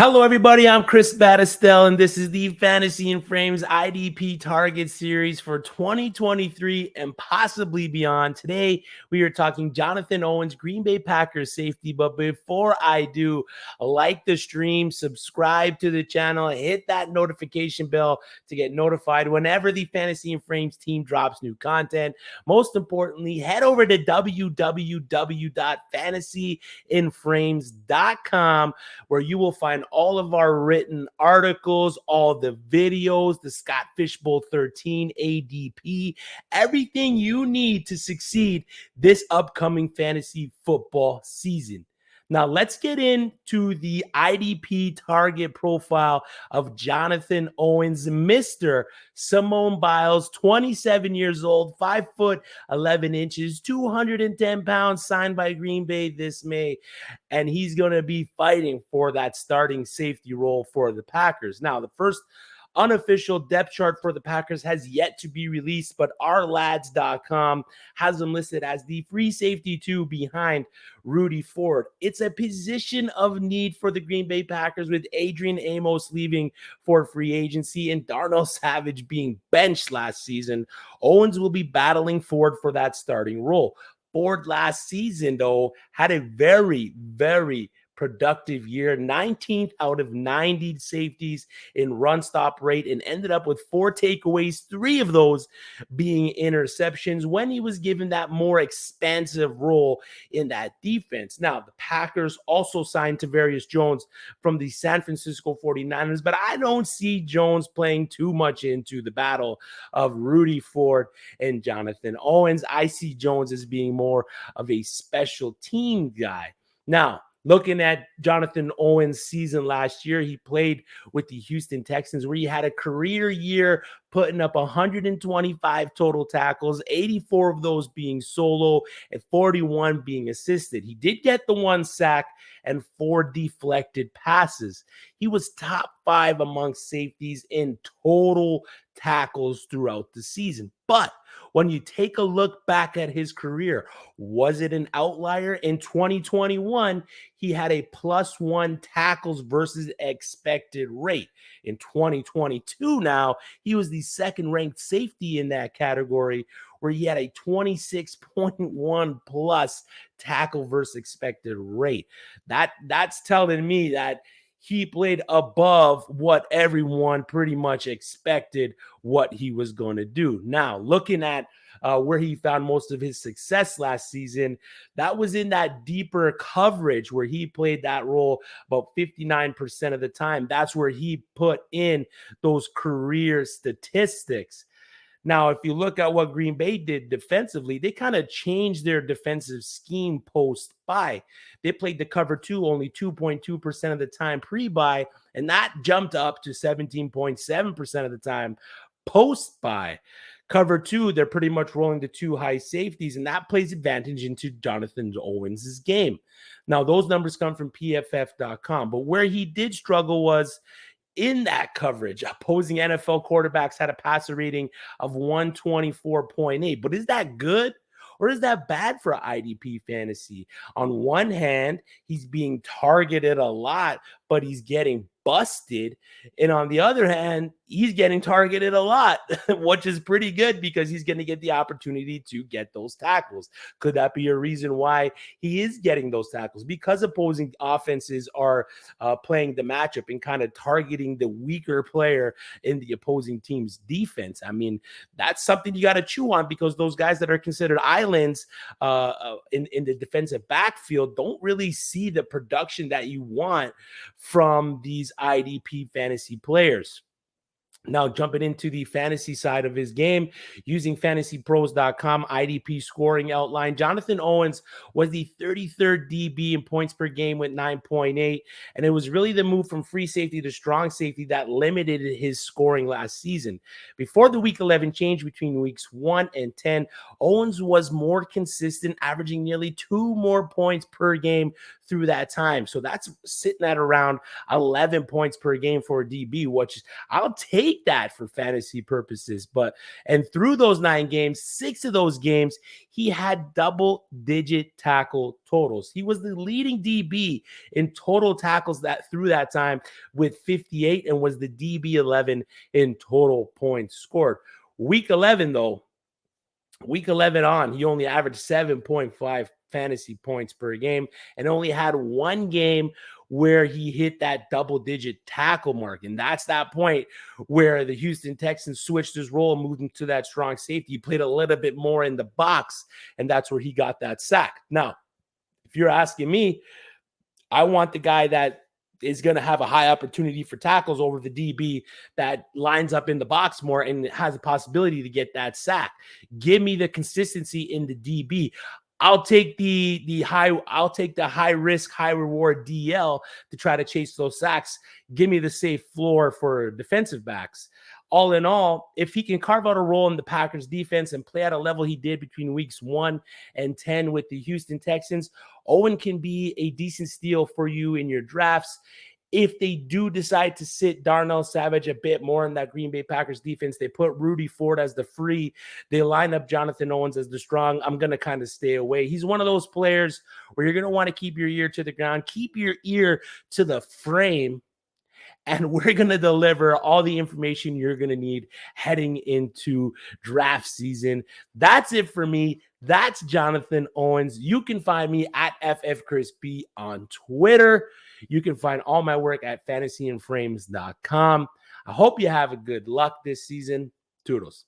Hello, everybody. I'm Chris Battistel, and this is the Fantasy and Frames IDP Target Series for 2023 and possibly beyond. Today, we are talking Jonathan Owens, Green Bay Packers safety. But before I do, like the stream, subscribe to the channel, hit that notification bell to get notified whenever the Fantasy and Frames team drops new content. Most importantly, head over to www.fantasyinframes.com, where you will find all of our written articles, all the videos, the Scott Fishbowl 13 ADP, everything you need to succeed this upcoming fantasy football season. Now, let's get into the IDP target profile of Jonathan Owens, Mr. Simone Biles, 27 years old, 5 foot 11 inches, 210 pounds, signed by Green Bay this May. And he's going to be fighting for that starting safety role for the Packers. Now, the first unofficial depth chart for the Packers has yet to be released, but ourlads.com has him listed as the free safety 2 behind Rudy Ford. It's a position of need for the Green Bay Packers, with Adrian Amos leaving for free agency and Darnell Savage being benched last season. Owens will be battling Ford for that starting role. Ford last season, though, had a very productive year, 19th out of 90 safeties in run stop rate, and ended up with 4 takeaways, 3 of those being interceptions when he was given that more expansive role in that defense. Now, the Packers also signed Tavarius Jones from the San Francisco 49ers, but I don't see Jones playing too much into the battle of Rudy Ford and Jonathan Owens. I see Jones as being more of a special team guy. Now, looking at Jonathan Owens' season last year, he played with the Houston Texans, where he had a career year, putting up 125 total tackles, 84 of those being solo and 41 being assisted. He did get the 1 sack and 4 deflected passes. He was top 5 amongst safeties in total tackles throughout the season. But when you take a look back at his career, was it an outlier? In 2021, he had a +1 tackles versus expected rate. In 2022 now, he was the second ranked safety in that category, where he had a 26.1 plus tackle versus expected rate. That's telling me that he played above what everyone pretty much expected what he was going to do. Now, looking at where he found most of his success last season, that was in that deeper coverage, where he played that role about 59% of the time. That's where he put in those career statistics. Now, if you look at what Green Bay did defensively, they kind of changed their defensive scheme post-bye. They played the cover 2 only 2.2% of the time pre-bye, and that jumped up to 17.7% of the time post-bye. Cover 2, they're pretty much rolling the 2 high safeties, and that plays advantage into Jonathan Owens' game. Now, those numbers come from PFF.com, but where he did struggle was in that coverage. Opposing NFL quarterbacks had a passer rating of 124.8. But is that good or is that bad for IDP fantasy? On one hand, he's being targeted a lot, but he's getting busted. And on the other hand, he's getting targeted a lot, which is pretty good because he's going to get the opportunity to get those tackles. Could that be a reason why he is getting those tackles? Because opposing offenses are playing the matchup and kind of targeting the weaker player in the opposing team's defense. I mean, that's something you got to chew on, because those guys that are considered islands in the defensive backfield don't really see the production that you want from these IDP fantasy players. Now, jumping into the fantasy side of his game, using fantasypros.com IDP scoring outline, Jonathan Owens was the 33rd DB in points per game with 9.8, and it was really the move from free safety to strong safety that limited his scoring last season. Before the Week 11 change between weeks 1 and 10, Owens was more consistent, averaging nearly 2 more points per game through that time. So that's sitting at around 11 points per game for a DB, which I'll take take that for fantasy purposes. And through those 9 games, 6 of those games, he had double-digit tackle totals. He was the leading DB in total tackles through that time with 58 and was the DB 11 in total points scored. Week 11 on, he only averaged 7.5 fantasy points per game and only had 1 game where he hit that double-digit tackle mark. And that's that point where the Houston Texans switched his role and moved him to that strong safety. He played a little bit more in the box, and that's where he got that sack. Now, if you're asking me, I want the guy that is going to have a high opportunity for tackles over the DB that lines up in the box more and has a possibility to get that sack. Give me the consistency in the DB. I'll take the high risk, high reward DL to try to chase those sacks. Give me the safe floor for defensive backs. All in all, if he can carve out a role in the Packers defense and play at a level he did between weeks 1 and 10 with the Houston Texans, Owen can be a decent steal for you in your drafts. If they do decide to sit Darnell Savage a bit more in that Green Bay Packers defense, they put Rudy Ford as the free, they line up Jonathan Owens as the strong, I'm going to kind of stay away. He's one of those players where you're going to want to keep your ear to the ground, keep your ear to the frame, and we're going to deliver all the information you're going to need heading into draft season. That's it for me. That's Jonathan Owens. You can find me at FFChrisB on Twitter. You can find all my work at fantasyandframes.com. I hope you have a good luck this season. Toodles.